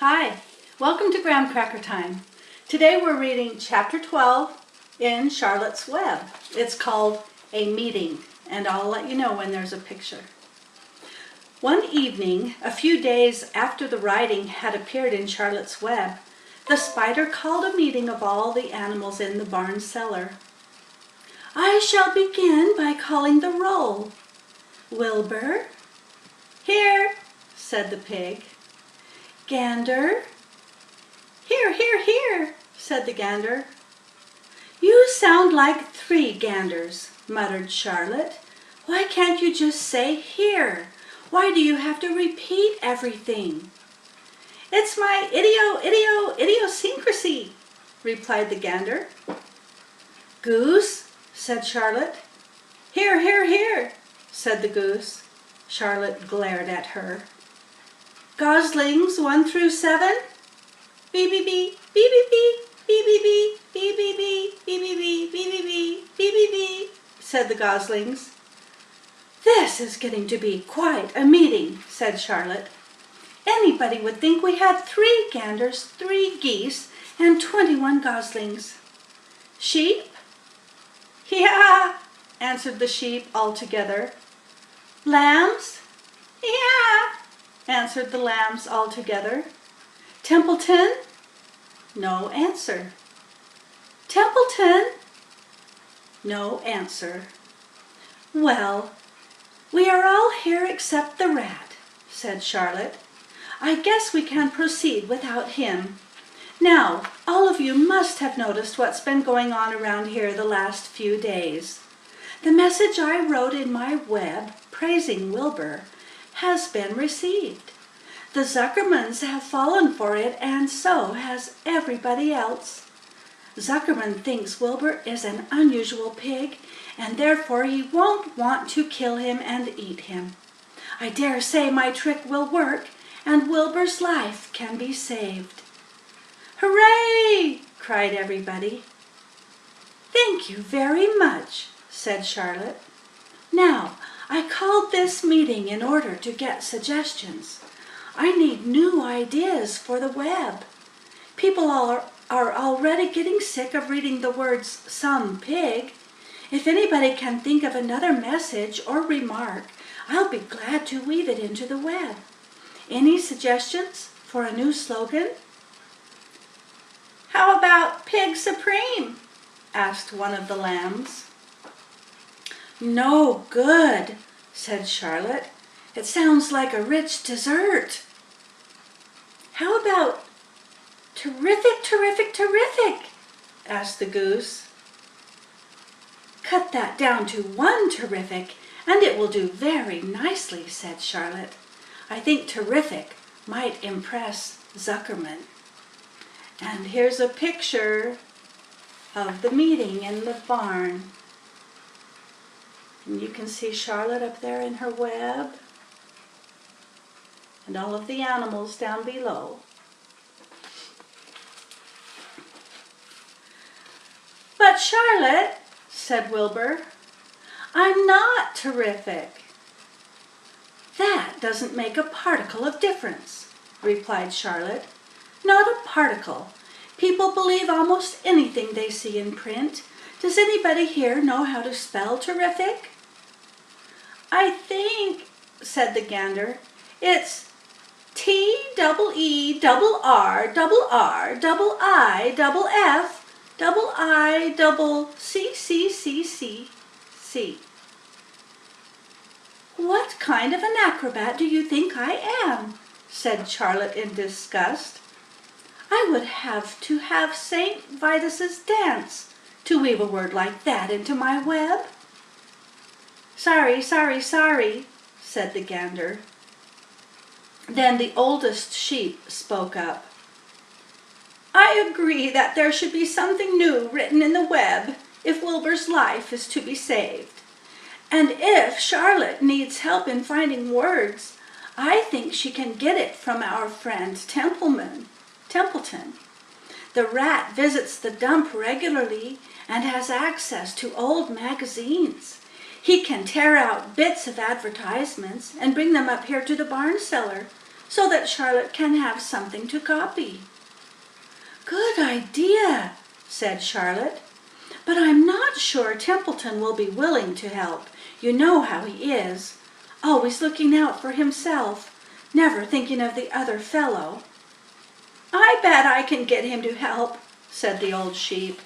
Hi, welcome to GramcrackerTime. Today we're reading Chapter 12 in Charlotte's Web. It's called A Meeting, and I'll let you know when there's a picture. One evening, a few days after the writing had appeared in Charlotte's Web, the spider called a meeting of all the animals in the barn cellar. I shall begin by calling the roll. Wilbur? Here, said the pig. Gander? Here, here, here, said the gander. You sound like 3 ganders, muttered Charlotte. Why can't you just say here? Why do you have to repeat everything? It's my idiosyncrasy, replied the gander. Goose, said Charlotte. Here, here, here, said the goose. Charlotte glared at her. Goslings 1 through 7? Bee bee bee, bee bee bee, bee bee bee, bee bee bee, bee bee bee, bee bee bee, bee bee bee, said the goslings. This is getting to be quite a meeting, said Charlotte. Anybody would think we had 3 ganders, 3 geese, and 21 goslings. Sheep? Yeah, answered the sheep all together. Lambs? Yeah, answered the lambs all together. Templeton? No answer. Templeton? No answer. Well, we are all here except the rat, said Charlotte. I guess we can proceed without him. Now, all of you must have noticed what's been going on around here the last few days. The message I wrote in my web, praising Wilbur, has been received. The Zuckermans have fallen for it, and so has everybody else. Zuckerman thinks Wilbur is an unusual pig, and therefore he won't want to kill him and eat him. I dare say my trick will work, and Wilbur's life can be saved. Hooray! Cried everybody. Thank you very much, said Charlotte. Now, I called this meeting in order to get suggestions. I need new ideas for the web. People are already getting sick of reading the words some pig. If anybody can think of another message or remark, I'll be glad to weave it into the web. Any suggestions for a new slogan? How about Pig Supreme? Asked one of the lambs. No good, said Charlotte. It sounds like a rich dessert. How about terrific, terrific, terrific? Asked the goose. Cut that down to 1 terrific, and it will do very nicely, said Charlotte. I think terrific might impress Zuckerman. And here's a picture of the meeting in the barn. And you can see Charlotte up there in her web, and all of the animals down below. But Charlotte, said Wilbur, I'm not terrific. That doesn't make a particle of difference, replied Charlotte. Not a particle. People believe almost anything they see in print. Does anybody here know how to spell terrific? I think, said the gander, it's T-double-E-double-R-double-I-double-F-double-I-double-C-C-C-C. What kind of an acrobat do you think I am? Said Charlotte in disgust. I would have to have St. Vitus's dance to weave a word like that into my web. Sorry, sorry, sorry, said the gander. Then the oldest sheep spoke up. I agree that there should be something new written in the web if Wilbur's life is to be saved. And if Charlotte needs help in finding words, I think she can get it from our friend Templeton. The rat visits the dump regularly and has access to old magazines. He can tear out bits of advertisements and bring them up here to the barn cellar so that Charlotte can have something to copy." "Good idea," said Charlotte. "But I'm not sure Templeton will be willing to help. You know how he is, always looking out for himself, never thinking of the other fellow." "I bet I can get him to help," said the old sheep.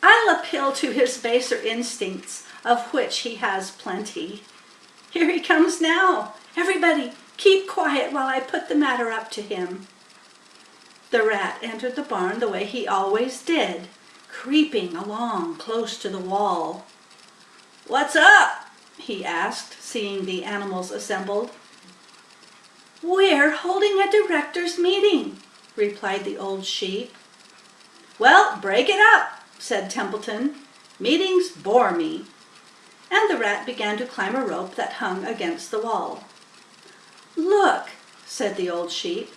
"I'll appeal to his baser instincts, of which he has plenty. Here he comes now. Everybody, keep quiet while I put the matter up to him." The rat entered the barn the way he always did, creeping along close to the wall. "What's up?" he asked, seeing the animals assembled. "We're holding a directors' meeting," replied the old sheep. "Well, break it up," said Templeton. "Meetings bore me." And the rat began to climb a rope that hung against the wall. "Look," said the old sheep.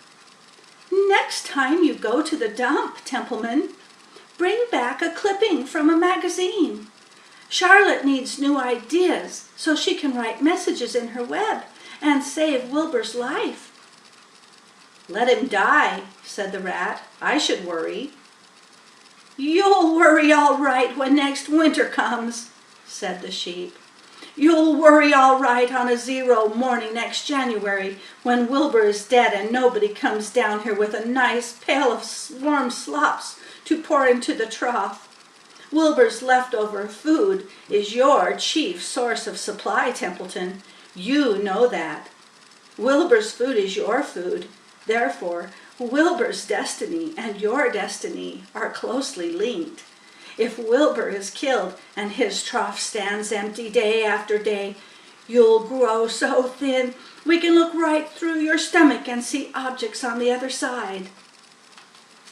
"Next time you go to the dump, Templeman, bring back a clipping from a magazine. Charlotte needs new ideas so she can write messages in her web and save Wilbur's life." "Let him die," said the rat. "I should worry." "You'll worry all right when next winter comes," said the sheep. "You'll worry all right on a 0 morning next January when Wilbur is dead and nobody comes down here with a nice pail of warm slops to pour into the trough. Wilbur's leftover food is your chief source of supply, Templeton. You know that. Wilbur's food is your food. Therefore, Wilbur's destiny and your destiny are closely linked. If Wilbur is killed and his trough stands empty day after day, you'll grow so thin we can look right through your stomach and see objects on the other side."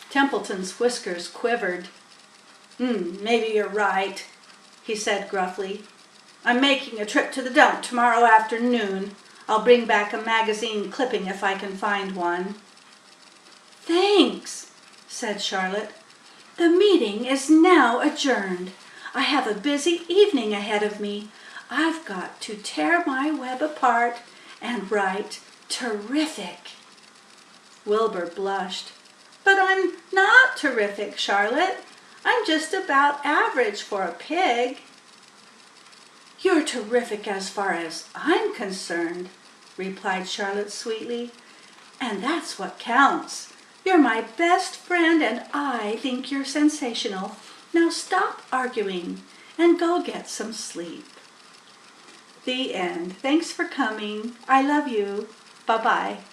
Templeton's whiskers quivered. Maybe you're right," he said gruffly. "I'm making a trip to the dump tomorrow afternoon. I'll bring back a magazine clipping if I can find one." "Thanks," said Charlotte. "The meeting is now adjourned. I have a busy evening ahead of me. I've got to tear my web apart and write terrific." Wilbur blushed. "But I'm not terrific, Charlotte. I'm just about average for a pig." "You're terrific as far as I'm concerned," replied Charlotte sweetly. "And that's what counts. You're my best friend and I think you're sensational. Now stop arguing and go get some sleep." The end. Thanks for coming. I love you. Bye-bye.